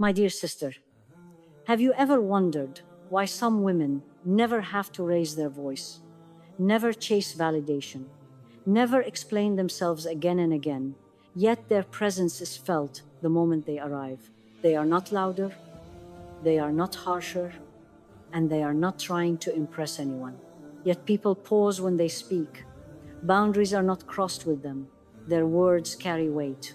My dear sister, have you ever wondered why some women never have to raise their voice, never chase validation, never explain themselves again and again, yet their presence is felt the moment they arrive? They are not louder, they are not harsher, and they are not trying to impress anyone. Yet people pause when they speak. Boundaries are not crossed with them. Their words carry weight.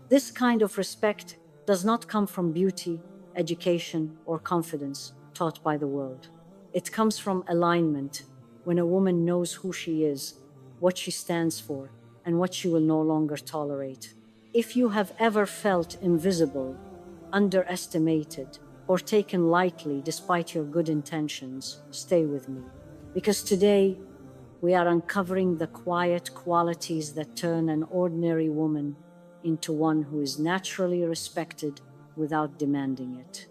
This kind of respect does not come from beauty, education, or confidence taught by the world. It comes from alignment, when a woman knows who she is, what she stands for, and what she will no longer tolerate. If you have ever felt invisible, underestimated, or taken lightly despite your good intentions, stay with me. Because today, we are uncovering the quiet qualities that turn an ordinary woman into one who is naturally respected without demanding it.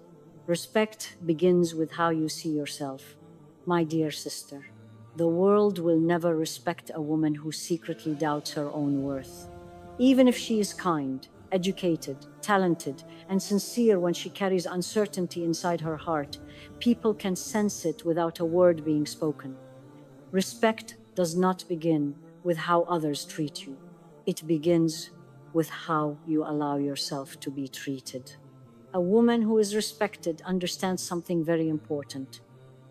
Respect begins with how you see yourself. My dear sister, the world will never respect a woman who secretly doubts her own worth. Even if she is kind, educated, talented, and sincere, when she carries uncertainty inside her heart, people can sense it without a word being spoken. Respect does not begin with how others treat you. It begins with how you allow yourself to be treated. A woman who is respected understands something very important.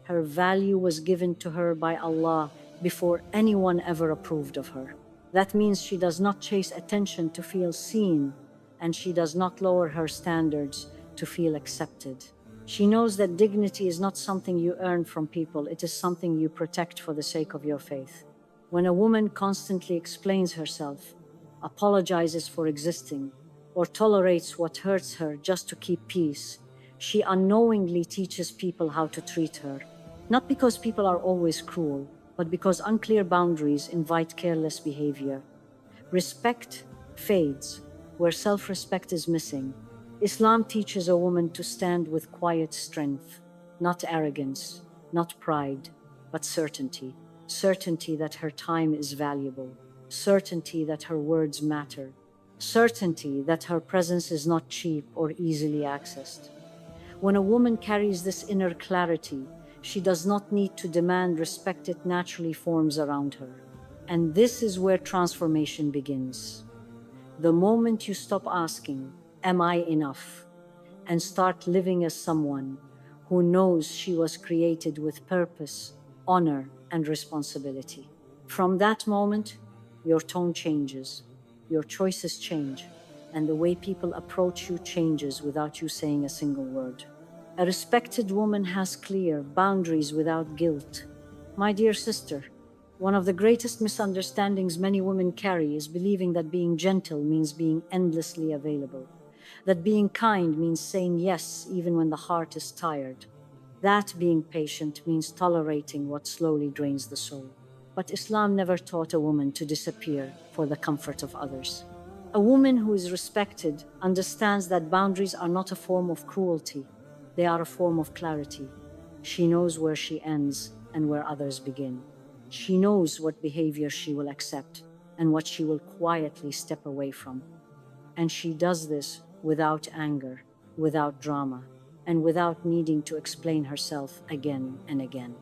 Her value was given to her by Allah before anyone ever approved of her. That means she does not chase attention to feel seen, and she does not lower her standards to feel accepted. She knows that dignity is not something you earn from people, it is something you protect for the sake of your faith. When a woman constantly explains herself, apologizes for existing, or tolerates what hurts her just to keep peace, she unknowingly teaches people how to treat her. Not because people are always cruel, but because unclear boundaries invite careless behavior. Respect fades where self-respect is missing. Islam teaches a woman to stand with quiet strength, not arrogance, not pride, but certainty. Certainty that her time is valuable, certainty that her words matter, certainty that her presence is not cheap or easily accessed. When a woman carries this inner clarity, she does not need to demand respect, it naturally forms around her. And this is where transformation begins. The moment you stop asking, "Am I enough?" and start living as someone who knows she was created with purpose, honor, and responsibility. From that moment, your tone changes, your choices change, and the way people approach you changes without you saying a single word. A respected woman has clear boundaries without guilt. My dear sister, one of the greatest misunderstandings many women carry is believing that being gentle means being endlessly available, that being kind means saying yes even when the heart is tired, that being patient means tolerating what slowly drains the soul. But Islam never taught a woman to disappear for the comfort of others. A woman who is respected understands that boundaries are not a form of cruelty, they are a form of clarity. She knows where she ends and where others begin. She knows what behavior she will accept and what she will quietly step away from. And she does this without anger, without drama, and without needing to explain herself again and again.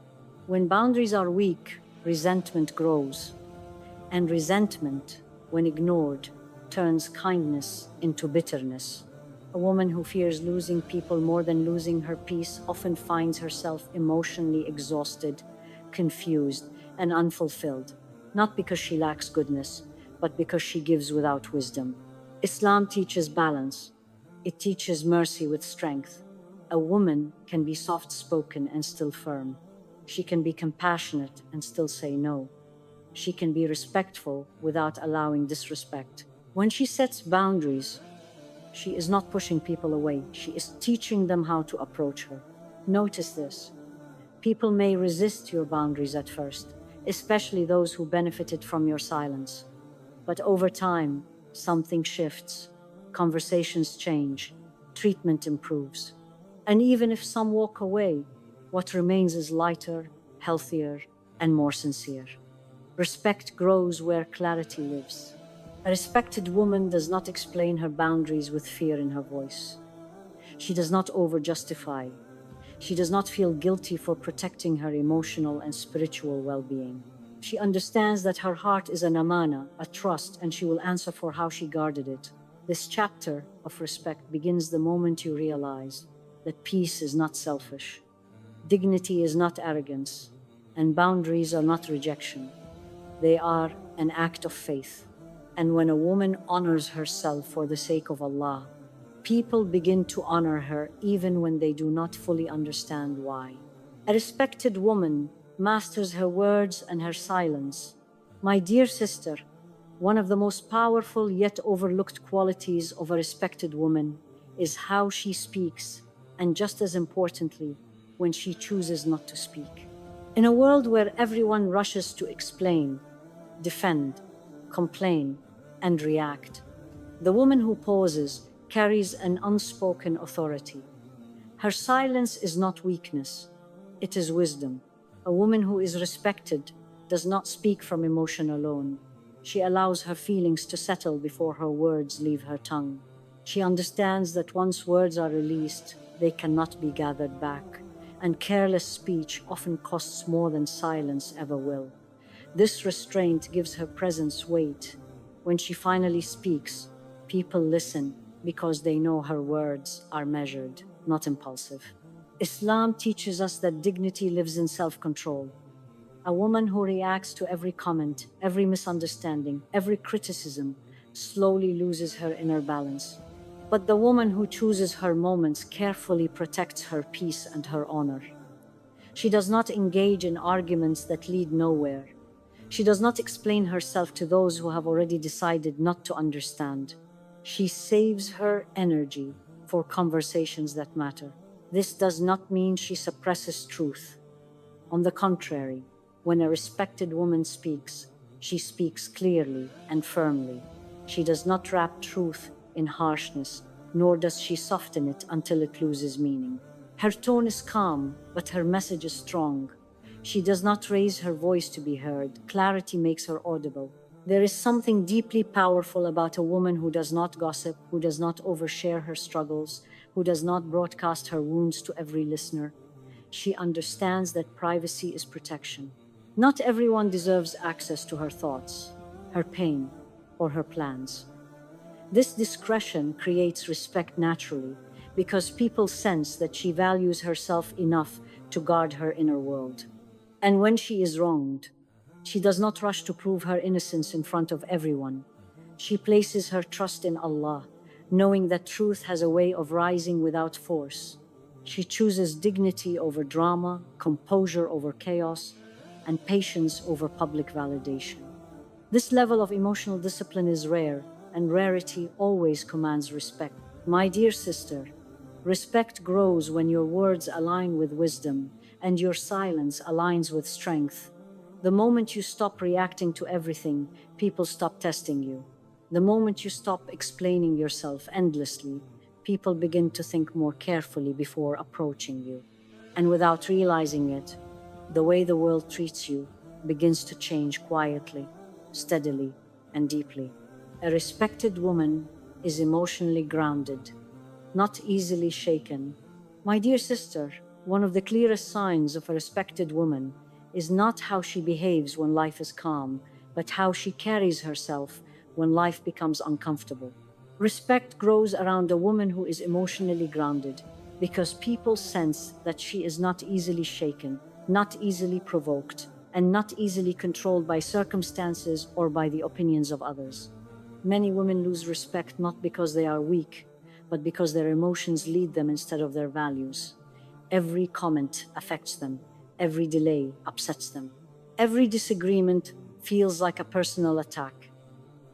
When boundaries are weak, resentment grows. And resentment, when ignored, turns kindness into bitterness. A woman who fears losing people more than losing her peace often finds herself emotionally exhausted, confused, and unfulfilled, not because she lacks goodness, but because she gives without wisdom. Islam teaches balance. It teaches mercy with strength. A woman can be soft-spoken and still firm. She can be compassionate and still say no. She can be respectful without allowing disrespect. When she sets boundaries, she is not pushing people away. She is teaching them how to approach her. Notice this. People may resist your boundaries at first, especially those who benefited from your silence. But over time, something shifts. Conversations change. Treatment improves. And even if some walk away, what remains is lighter, healthier, and more sincere. Respect grows where clarity lives. A respected woman does not explain her boundaries with fear in her voice. She does not over-justify. She does not feel guilty for protecting her emotional and spiritual well-being. She understands that her heart is an amana, a trust, and she will answer for how she guarded it. This chapter of respect begins the moment you realize that peace is not selfish, dignity is not arrogance, and boundaries are not rejection. They are an act of faith. And when a woman honors herself for the sake of Allah, people begin to honor her even when they do not fully understand why. A respected woman masters her words and her silence. My dear sister, one of the most powerful yet overlooked qualities of a respected woman is how she speaks, and just as importantly, when she chooses not to speak. In a world where everyone rushes to explain, defend, complain, and react, the woman who pauses carries an unspoken authority. Her silence is not weakness, it is wisdom. A woman who is respected does not speak from emotion alone. She allows her feelings to settle before her words leave her tongue. She understands that once words are released, they cannot be gathered back, and careless speech often costs more than silence ever will. This restraint gives her presence weight. When she finally speaks, people listen because they know her words are measured, not impulsive. Islam teaches us that dignity lives in self-control. A woman who reacts to every comment, every misunderstanding, every criticism, slowly loses her inner balance. But the woman who chooses her moments carefully protects her peace and her honor. She does not engage in arguments that lead nowhere. She does not explain herself to those who have already decided not to understand. She saves her energy for conversations that matter. This does not mean she suppresses truth. On the contrary, when a respected woman speaks, she speaks clearly and firmly. She does not wrap truth in harshness, nor does she soften it until it loses meaning. Her tone is calm, but her message is strong. She does not raise her voice to be heard. Clarity makes her audible. There is something deeply powerful about a woman who does not gossip, who does not overshare her struggles, who does not broadcast her wounds to every listener. She understands that privacy is protection. Not everyone deserves access to her thoughts, her pain, or her plans. This discretion creates respect naturally because people sense that she values herself enough to guard her inner world. And when she is wronged, she does not rush to prove her innocence in front of everyone. She places her trust in Allah, knowing that truth has a way of rising without force. She chooses dignity over drama, composure over chaos, and patience over public validation. This level of emotional discipline is rare, and rarity always commands respect. My dear sister, respect grows when your words align with wisdom and your silence aligns with strength. The moment you stop reacting to everything, people stop testing you. The moment you stop explaining yourself endlessly, people begin to think more carefully before approaching you. And without realizing it, the way the world treats you begins to change quietly, steadily, and deeply. A respected woman is emotionally grounded, not easily shaken. My dear sister, one of the clearest signs of a respected woman is not how she behaves when life is calm, but how she carries herself when life becomes uncomfortable. Respect grows around a woman who is emotionally grounded because people sense that she is not easily shaken, not easily provoked, and not easily controlled by circumstances or by the opinions of others. Many women lose respect not because they are weak, but because their emotions lead them instead of their values. Every comment affects them. Every delay upsets them. Every disagreement feels like a personal attack.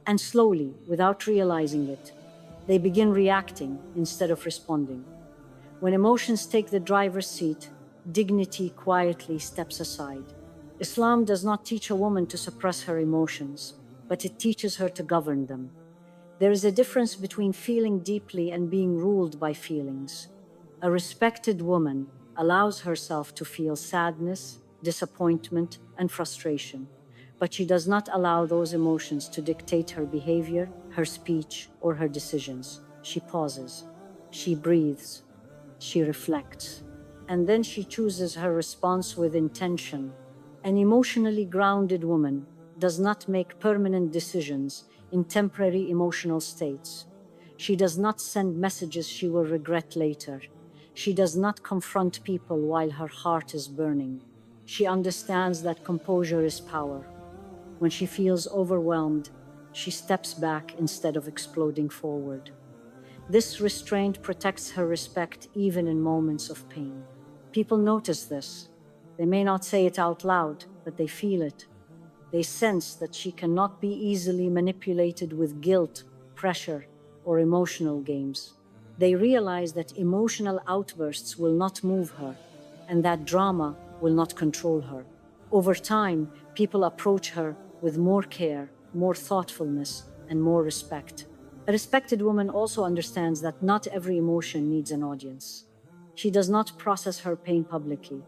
And slowly, without realizing it, they begin reacting instead of responding. When emotions take the driver's seat, dignity quietly steps aside. Islam does not teach a woman to suppress her emotions, but it teaches her to govern them. There is a difference between feeling deeply and being ruled by feelings. A respected woman allows herself to feel sadness, disappointment, and frustration, but she does not allow those emotions to dictate her behavior, her speech, or her decisions. She pauses. She breathes. She reflects. And then she chooses her response with intention. An emotionally grounded woman does not make permanent decisions in temporary emotional states. She does not send messages she will regret later. She does not confront people while her heart is burning. She understands that composure is power. When she feels overwhelmed, she steps back instead of exploding forward. This restraint protects her respect even in moments of pain. People notice this. They may not say it out loud, but they feel it. They sense that she cannot be easily manipulated with guilt, pressure, or emotional games. They realize that emotional outbursts will not move her, and that drama will not control her. Over time, people approach her with more care, more thoughtfulness, and more respect. A respected woman also understands that not every emotion needs an audience. She does not process her pain publicly.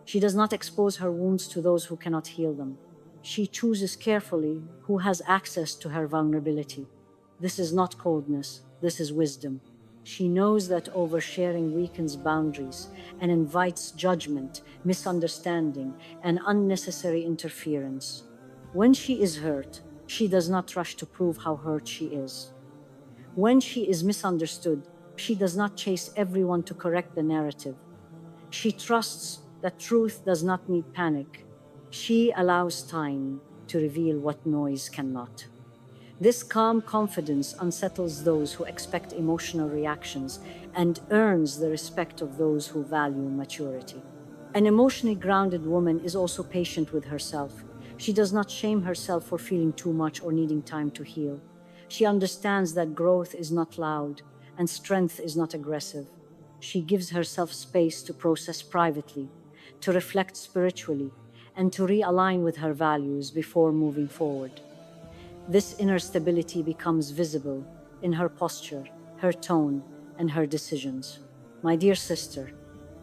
She does not expose her wounds to those who cannot heal them. She chooses carefully who has access to her vulnerability. This is not coldness, this is wisdom. She knows that oversharing weakens boundaries and invites judgment, misunderstanding, and unnecessary interference. When she is hurt, she does not rush to prove how hurt she is. When she is misunderstood, she does not chase everyone to correct the narrative. She trusts that truth does not need panic. She allows time to reveal what noise cannot. This calm confidence unsettles those who expect emotional reactions and earns the respect of those who value maturity. An emotionally grounded woman is also patient with herself. She does not shame herself for feeling too much or needing time to heal. She understands that growth is not loud and strength is not aggressive. She gives herself space to process privately, to reflect spiritually, and to realign with her values before moving forward. This inner stability becomes visible in her posture, her tone, and her decisions. My dear sister,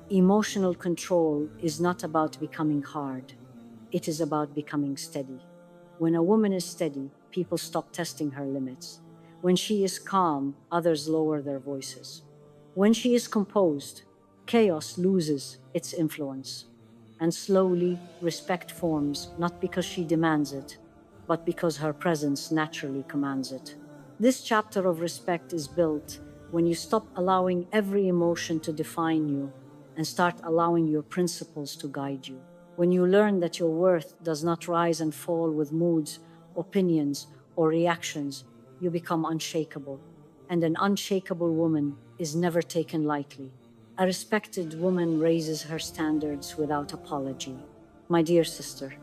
emotional control is not about becoming hard. It is about becoming steady. When a woman is steady, people stop testing her limits. When she is calm, others lower their voices. When she is composed, chaos loses its influence. And slowly, respect forms not because she demands it, but because her presence naturally commands it. This chapter of respect is built when you stop allowing every emotion to define you and start allowing your principles to guide you. When you learn that your worth does not rise and fall with moods, opinions, or reactions, you become unshakable. And an unshakable woman is never taken lightly. A respected woman raises her standards without apology. My dear sister,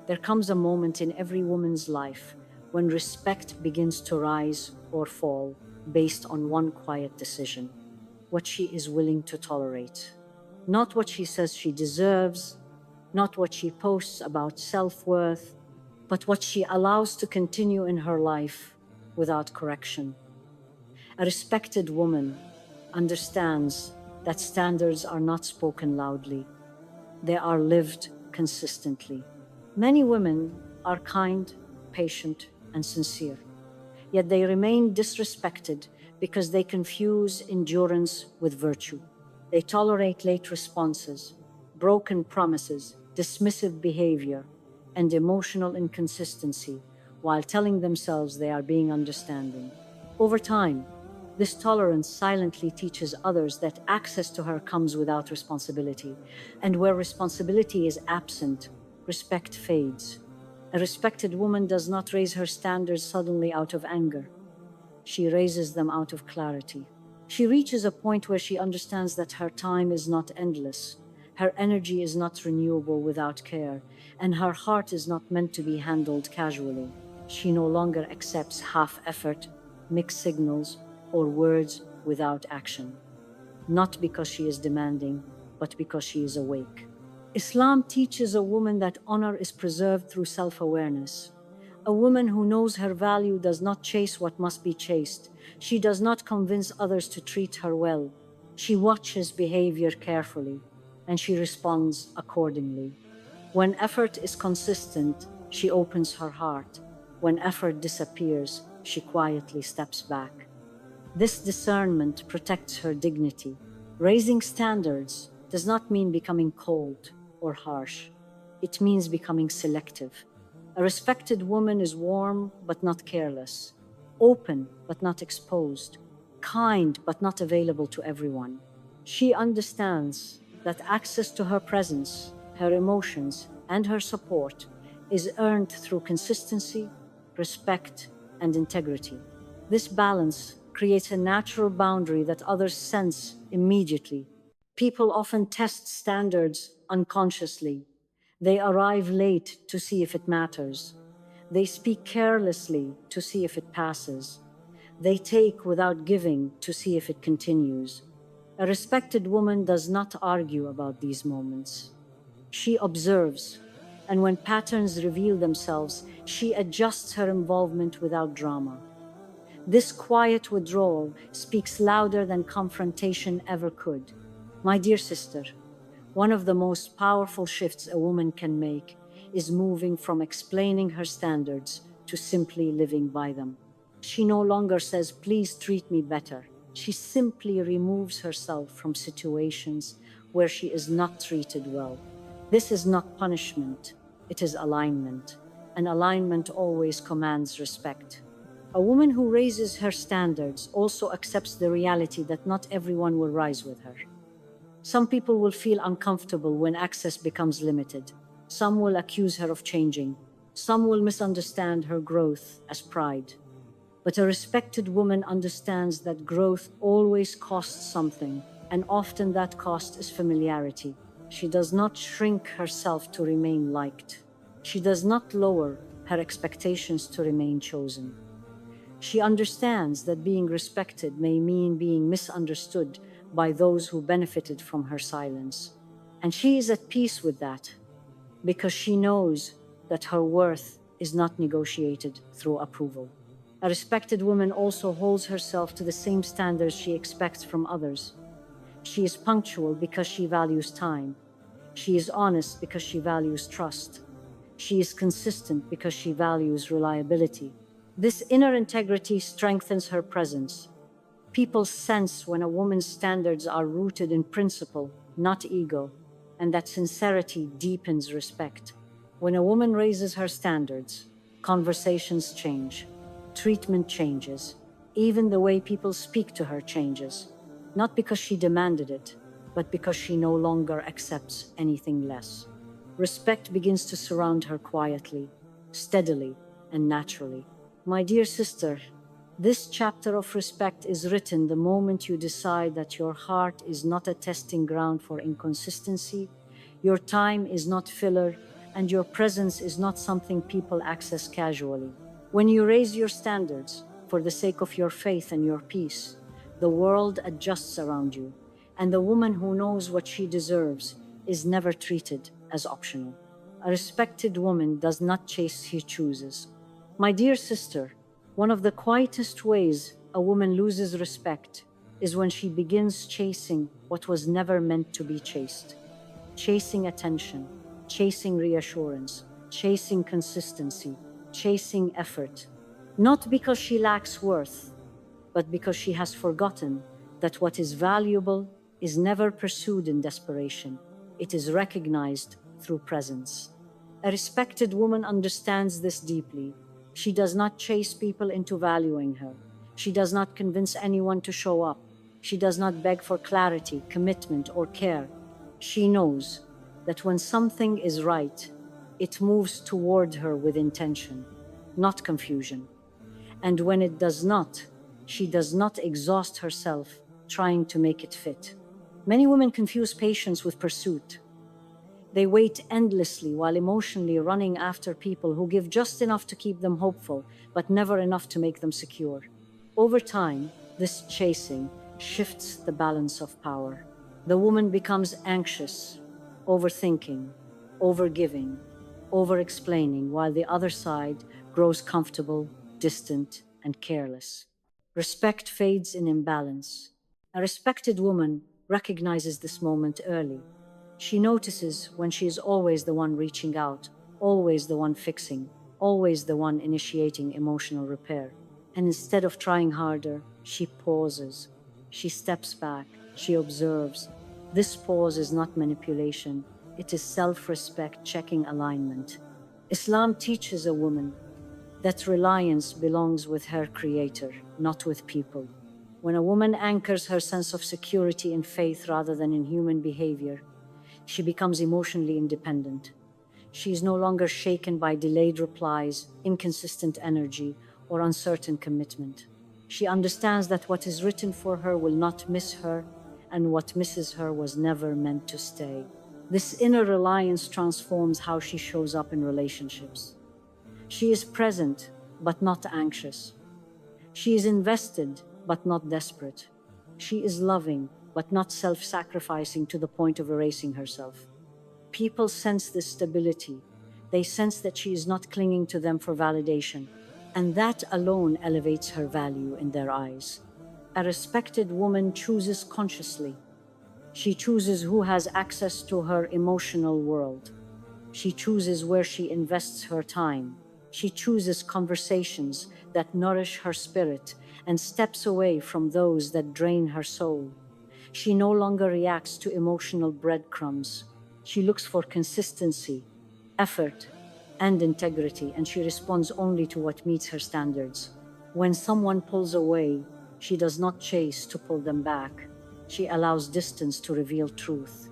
there comes a moment in every woman's life when respect begins to rise or fall based on one quiet decision: what she is willing to tolerate. Not what she says she deserves, not what she posts about self-worth, but what she allows to continue in her life without correction. A respected woman understands that standards are not spoken loudly, they are lived consistently. Many women are kind, patient, and sincere, yet they remain disrespected because they confuse endurance with virtue. They tolerate late responses, broken promises, dismissive behavior, and emotional inconsistency while telling themselves they are being understanding. Over time, this tolerance silently teaches others that access to her comes without responsibility, and where responsibility is absent, respect fades. A respected woman does not raise her standards suddenly out of anger. She raises them out of clarity. She reaches a point where she understands that her time is not endless, her energy is not renewable without care, and her heart is not meant to be handled casually. She no longer accepts half effort, mixed signals, or words without action. Not because she is demanding, but because she is awake. Islam teaches a woman that honor is preserved through self-awareness. A woman who knows her value does not chase what must be chased. She does not convince others to treat her well. She watches behavior carefully, and she responds accordingly. When effort is consistent, she opens her heart. When effort disappears, she quietly steps back. This discernment protects her dignity. Raising standards does not mean becoming cold or harsh. It means becoming selective. A respected woman is warm but not careless, open but not exposed, kind but not available to everyone. She understands that access to her presence, her emotions, and her support is earned through consistency, respect, and integrity. This balance creates a natural boundary that others sense immediately. People often test standards unconsciously. They arrive late to see if it matters. They speak carelessly to see if it passes. They take without giving to see if it continues. A respected woman does not argue about these moments. She observes, and when patterns reveal themselves, she adjusts her involvement without drama. This quiet withdrawal speaks louder than confrontation ever could. My dear sister, one of the most powerful shifts a woman can make is moving from explaining her standards to simply living by them. She no longer says, "Please treat me better." She simply removes herself from situations where she is not treated well. This is not punishment, it is alignment. And alignment always commands respect. A woman who raises her standards also accepts the reality that not everyone will rise with her. Some people will feel uncomfortable when access becomes limited. Some will accuse her of changing. Some will misunderstand her growth as pride. But a respected woman understands that growth always costs something, and often that cost is familiarity. She does not shrink herself to remain liked. She does not lower her expectations to remain chosen. She understands that being respected may mean being misunderstood by those who benefited from her silence. And she is at peace with that, because she knows that her worth is not negotiated through approval. A respected woman also holds herself to the same standards she expects from others. She is punctual because she values time. She is honest because she values trust. She is consistent because she values reliability. This inner integrity strengthens her presence. People sense when a woman's standards are rooted in principle, not ego, and that sincerity deepens respect. When a woman raises her standards, conversations change, treatment changes, even the way people speak to her changes. Not because she demanded it, but because she no longer accepts anything less. Respect begins to surround her quietly, steadily, and naturally. My dear sister, this chapter of respect is written the moment you decide that your heart is not a testing ground for inconsistency, your time is not filler, and your presence is not something people access casually. When you raise your standards for the sake of your faith and your peace, the world adjusts around you, and the woman who knows what she deserves is never treated as optional. A respected woman does not chase, she chooses. My dear sister, one of the quietest ways a woman loses respect is when she begins chasing what was never meant to be chased. Chasing attention, chasing reassurance, chasing consistency, chasing effort. Not because she lacks worth, but because she has forgotten that what is valuable is never pursued in desperation. It is recognized through presence. A respected woman understands this deeply. She does not chase people into valuing her. She does not convince anyone to show up. She does not beg for clarity, commitment, or care. She knows that when something is right, it moves toward her with intention, not confusion. And when it does not, she does not exhaust herself trying to make it fit. Many women confuse patience with pursuit. They wait endlessly while emotionally running after people who give just enough to keep them hopeful, but never enough to make them secure. Over time, this chasing shifts the balance of power. The woman becomes anxious, overthinking, overgiving, over-explaining, while the other side grows comfortable, distant, and careless. Respect fades in imbalance. A respected woman recognizes this moment early. She notices when she is always the one reaching out, always the one fixing, always the one initiating emotional repair. And instead of trying harder, she pauses. She steps back. She observes. This pause is not manipulation, it is self-respect checking alignment. Islam teaches a woman that reliance belongs with her creator, not with people. When a woman anchors her sense of security in faith rather than in human behavior, she becomes emotionally independent. She is no longer shaken by delayed replies, inconsistent energy, or uncertain commitment. She understands that what is written for her will not miss her, and what misses her was never meant to stay. This inner reliance transforms how she shows up in relationships. She is present, but not anxious. She is invested, but not desperate. She is loving, but not self-sacrificing to the point of erasing herself. People sense this stability. They sense that she is not clinging to them for validation, and that alone elevates her value in their eyes. A respected woman chooses consciously. She chooses who has access to her emotional world. She chooses where she invests her time. She chooses conversations that nourish her spirit and steps away from those that drain her soul. She no longer reacts to emotional breadcrumbs. She looks for consistency, effort, and integrity, and she responds only to what meets her standards. When someone pulls away, she does not chase to pull them back. She allows distance to reveal truth.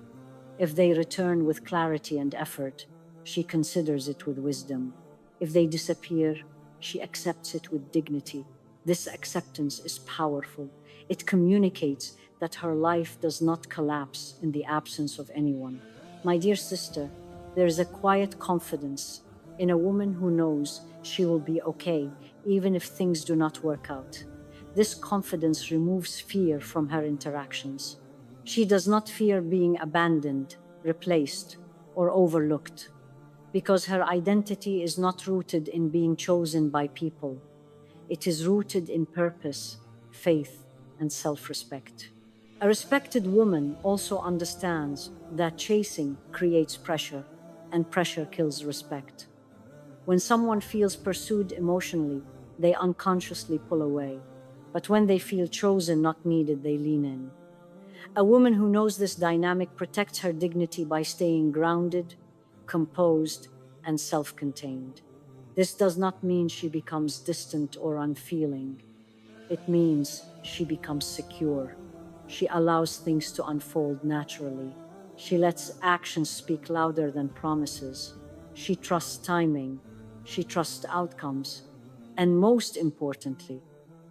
If they return with clarity and effort, she considers it with wisdom. If they disappear, she accepts it with dignity. This acceptance is powerful. It communicates that her life does not collapse in the absence of anyone. My dear sister, there is a quiet confidence in a woman who knows she will be okay, even if things do not work out. This confidence removes fear from her interactions. She does not fear being abandoned, replaced, or overlooked, because her identity is not rooted in being chosen by people. It is rooted in purpose, faith, and self-respect. A respected woman also understands that chasing creates pressure, and pressure kills respect. When someone feels pursued emotionally, they unconsciously pull away. But when they feel chosen, not needed, they lean in. A woman who knows this dynamic protects her dignity by staying grounded, composed, and self-contained. This does not mean she becomes distant or unfeeling. It means she becomes secure. She allows things to unfold naturally. She lets actions speak louder than promises. She trusts timing. She trusts outcomes. And most importantly,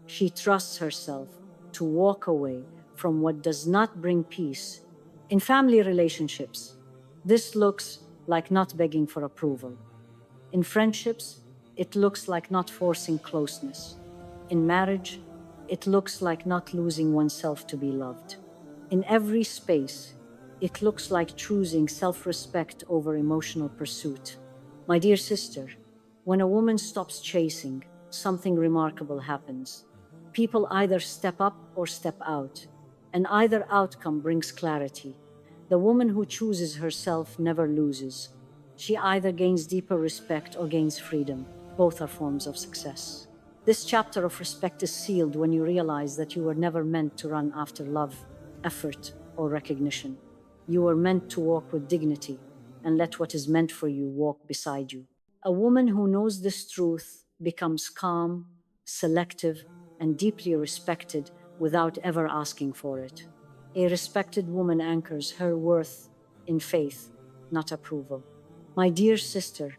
she trusts herself to walk away from what does not bring peace. In family relationships, this looks like not begging for approval. In friendships, it looks like not forcing closeness. In marriage, it looks like not losing oneself to be loved. In every space, it looks like choosing self-respect over emotional pursuit. My dear sister, when a woman stops chasing, something remarkable happens. People either step up or step out, and either outcome brings clarity. The woman who chooses herself never loses. She either gains deeper respect or gains freedom. Both are forms of success. This chapter of respect is sealed when you realize that you were never meant to run after love, effort, or recognition. You were meant to walk with dignity and let what is meant for you walk beside you. A woman who knows this truth becomes calm, selective, and deeply respected without ever asking for it. A respected woman anchors her worth in faith, not approval. My dear sister,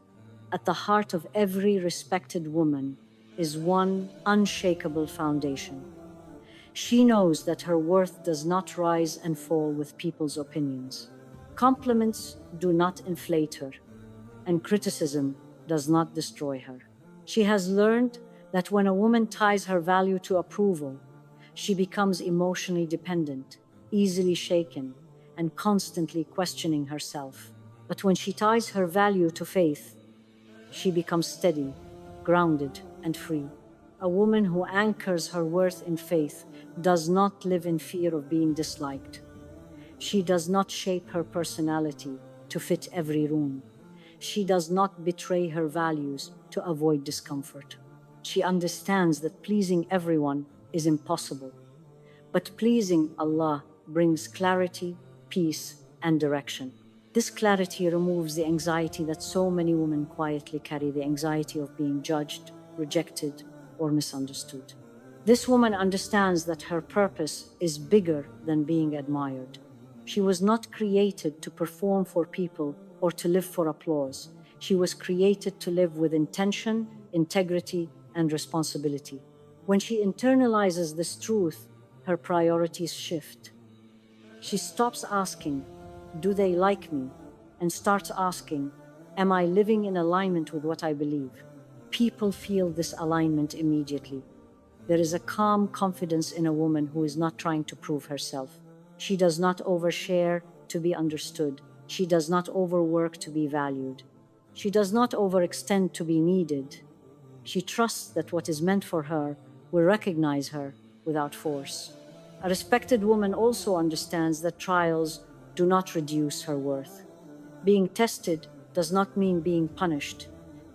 at the heart of every respected woman is one unshakable foundation. She knows that her worth does not rise and fall with people's opinions. Compliments do not inflate her, and criticism does not destroy her. She has learned that when a woman ties her value to approval, she becomes emotionally dependent, easily shaken, and constantly questioning herself. But when she ties her value to faith, she becomes steady, grounded, and free. A woman who anchors her worth in faith does not live in fear of being disliked. She does not shape her personality to fit every room. She does not betray her values to avoid discomfort. She understands that pleasing everyone is impossible, but pleasing Allah brings clarity, peace, and direction. This clarity removes the anxiety that so many women quietly carry, the anxiety of being judged, rejected, or misunderstood. This woman understands that her purpose is bigger than being admired. She was not created to perform for people or to live for applause. She was created to live with intention, integrity, and responsibility. When she internalizes this truth, her priorities shift. She stops asking, "Do they like me?" and starts asking, "Am I living in alignment with what I believe?" People feel this alignment immediately. There is a calm confidence in a woman who is not trying to prove herself. She does not overshare to be understood. She does not overwork to be valued. She does not overextend to be needed. She trusts that what is meant for her will recognize her without force. A respected woman also understands that trials do not reduce her worth. Being tested does not mean being punished.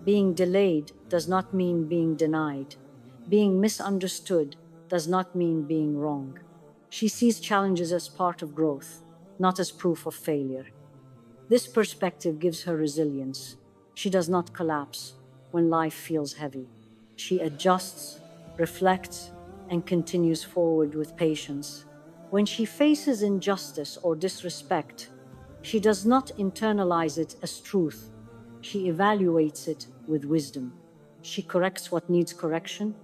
Being delayed does not mean being denied. Being misunderstood does not mean being wrong. She sees challenges as part of growth, not as proof of failure. This perspective gives her resilience. She does not collapse when life feels heavy. She adjusts, reflects, and continues forward with patience. When she faces injustice or disrespect, she does not internalize it as truth. She evaluates it with wisdom. She corrects what needs correction,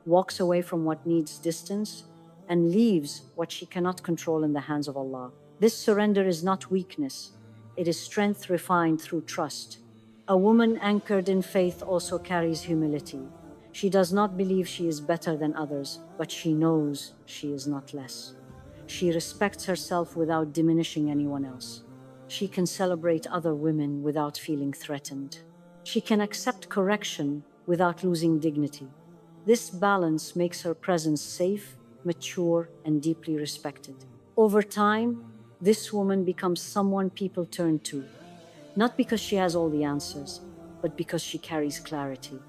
walks away from what needs distance, and leaves what she cannot control in the hands of Allah. This surrender is not weakness. It is strength refined through trust. A woman anchored in faith also carries humility. She does not believe she is better than others, but she knows she is not less. She respects herself without diminishing anyone else. She can celebrate other women without feeling threatened. She can accept correction without losing dignity. This balance makes her presence safe, mature, and deeply respected. Over time, this woman becomes someone people turn to, not because she has all the answers, but because she carries clarity.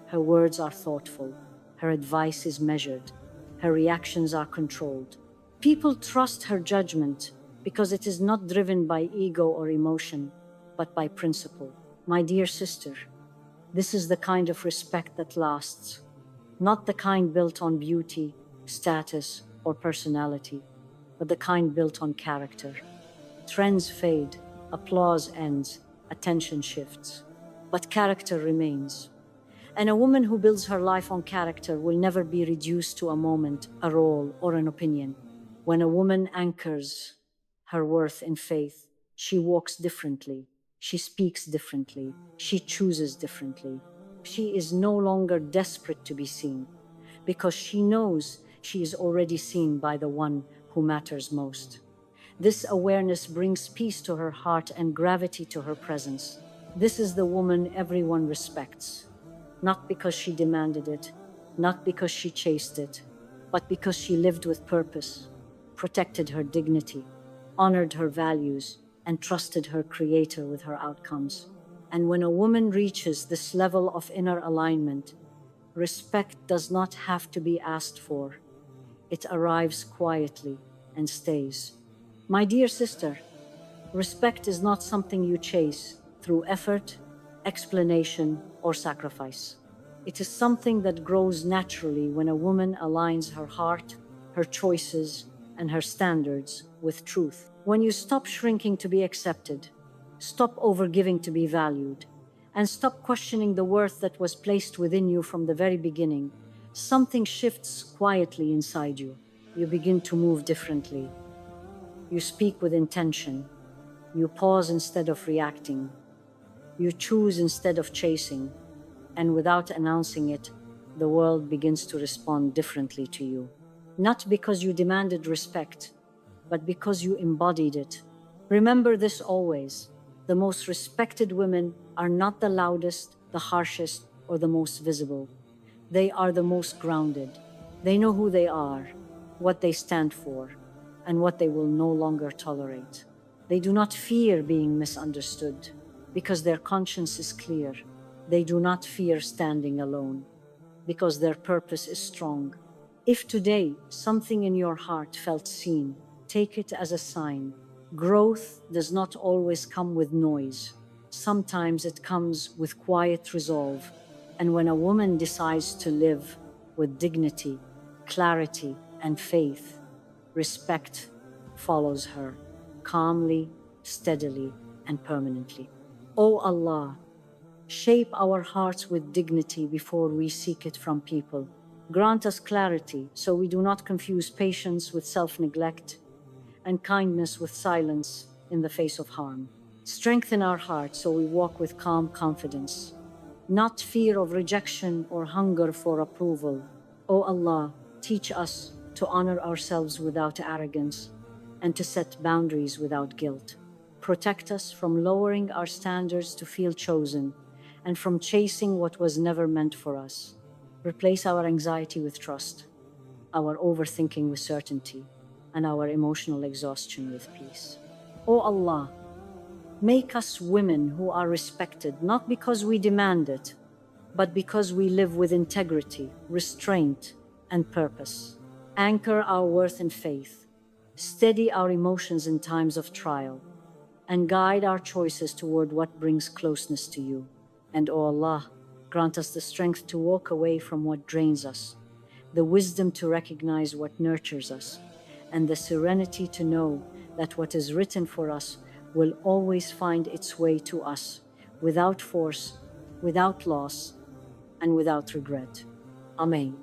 Her words are thoughtful, her advice is measured, her reactions are controlled. People trust her judgment because it is not driven by ego or emotion, but by principle. My dear sister, this is the kind of respect that lasts, not the kind built on beauty, status, or personality, but the kind built on character. Trends fade, applause ends, attention shifts, but character remains. And a woman who builds her life on character will never be reduced to a moment, a role, or an opinion. When a woman anchors her worth in faith, she walks differently, she speaks differently, she chooses differently. She is no longer desperate to be seen, because she knows she is already seen by the one who matters most. This awareness brings peace to her heart and gravity to her presence. This is the woman everyone respects, not because she demanded it, not because she chased it, but because she lived with purpose, protected her dignity, honored her values, and trusted her Creator with her outcomes. And when a woman reaches this level of inner alignment, respect does not have to be asked for. It arrives quietly and stays. My dear sister, respect is not something you chase through effort, explanation, or sacrifice. It is something that grows naturally when a woman aligns her heart, her choices, and her standards with truth. When you stop shrinking to be accepted, stop overgiving to be valued, and stop questioning the worth that was placed within you from the very beginning, something shifts quietly inside you. You begin to move differently. You speak with intention. You pause instead of reacting. You choose instead of chasing. And without announcing it, the world begins to respond differently to you. Not because you demanded respect, but because you embodied it. Remember this always. The most respected women are not the loudest, the harshest, or the most visible. They are the most grounded. They know who they are, what they stand for, and what they will no longer tolerate. They do not fear being misunderstood because their conscience is clear. They do not fear standing alone because their purpose is strong. If today something in your heart felt seen, Take it as a sign. Growth does not always come with noise. Sometimes it comes with quiet resolve. And when a woman decides to live with dignity, clarity, and faith, respect follows her calmly, steadily, and permanently. O Allah, shape our hearts with dignity before we seek it from people. Grant us clarity so we do not confuse patience with self-neglect and kindness with silence in the face of harm. Strengthen our hearts so we walk with calm confidence, not fear of rejection or hunger for approval. O Allah, teach us to honor ourselves without arrogance and to set boundaries without guilt. Protect us from lowering our standards to feel chosen and from chasing what was never meant for us. Replace our anxiety with trust, our overthinking with certainty, and our emotional exhaustion with peace. O Allah, make us women who are respected not because we demand it, but because we live with integrity, restraint, and purpose. Anchor our worth in faith, steady our emotions in times of trial, and guide our choices toward what brings closeness to you. And O Allah, grant us the strength to walk away from what drains us, the wisdom to recognize what nurtures us, and the serenity to know that what is written for us will always find its way to us without force, without loss, and without regret. Amen.